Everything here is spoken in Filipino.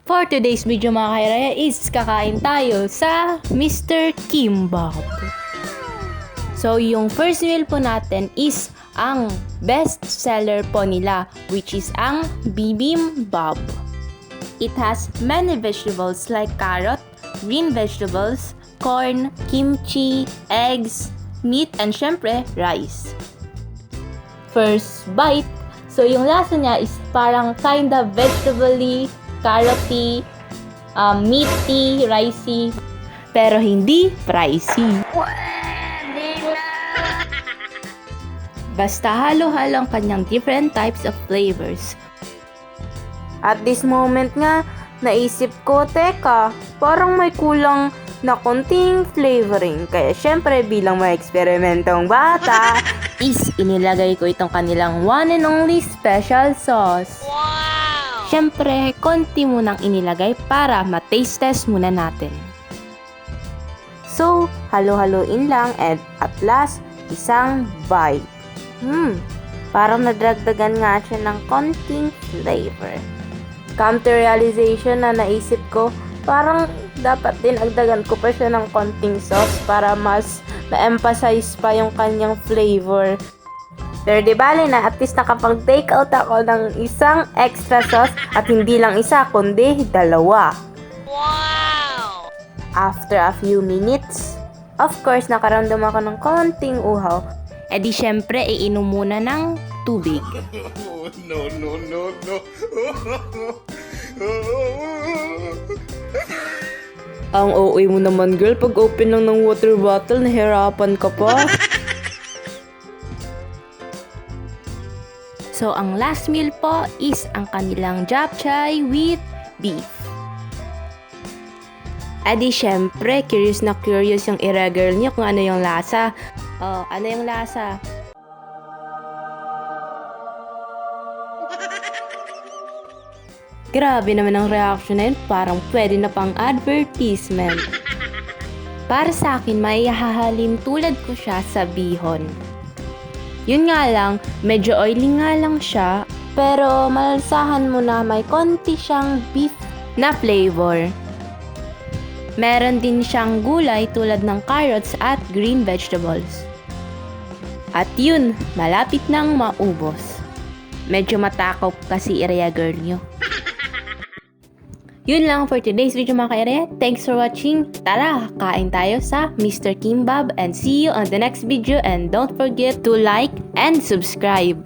For today's video mga kairaya is kakain tayo sa Mr. Kimbab. So yung first meal po natin is ang best seller po nila, which is ang bibimbap. It has many vegetables like carrot, green vegetables, corn, kimchi, eggs, meat, and syempre rice. First bite, so yung lasa niya is parang kinda vegetable-y, carroty, meaty, ricey, pero hindi pricey. Basta halo-halo ang kanyang different types of flavors. At this moment nga, naisip ko, teka, parang may kulang na konting flavoring. Kaya syempre bilang may eksperimentong bata, Is inilagay ko itong kanilang one and only special sauce. Syempre, konti munang inilagay para ma-taste test muna natin. so halo-haloin lang and at last, isang bite. Parang nadragdagan nga siya ng konting flavor. Come to realization na naisip ko, parang dapat din agdagan ko pa siya ng konting sauce para mas ma-emphasize pa yung kanyang flavor. Pero di bale na, at least nakapag-take out ako ng isang extra sauce at hindi lang isa, kundi dalawa. Wow! After a few minutes, of course, nakaramdam ako ng konting uhaw. E di syempre, iinom muna ng tubig. No. Ang OA mo naman, girl, pag open lang ng water bottle, nahirapan ka pa. So, ang last meal po is ang kanilang japchae with beef. Adi, syempre, curious na curious yung ira-girl niyo kung ano yung lasa. Oh, ano yung lasa? Grabe naman ang reaction na yun, parang pwede na pang advertisement. Para sa akin, may hahalin tulad ko siya sa bihon. Yun nga lang, medyo oily nga lang siya, pero malalsahan mo na may konti siyang beef na flavor. Meron din siyang gulay tulad ng carrots at green vegetables. At yun, malapit nang maubos. Medyo matakop kasi area girl nyo. Yun lang for today's video mga ka-area. Thanks for watching. Tara, kain tayo sa Mr. Kimbab and see you on the next video and don't forget to like and subscribe.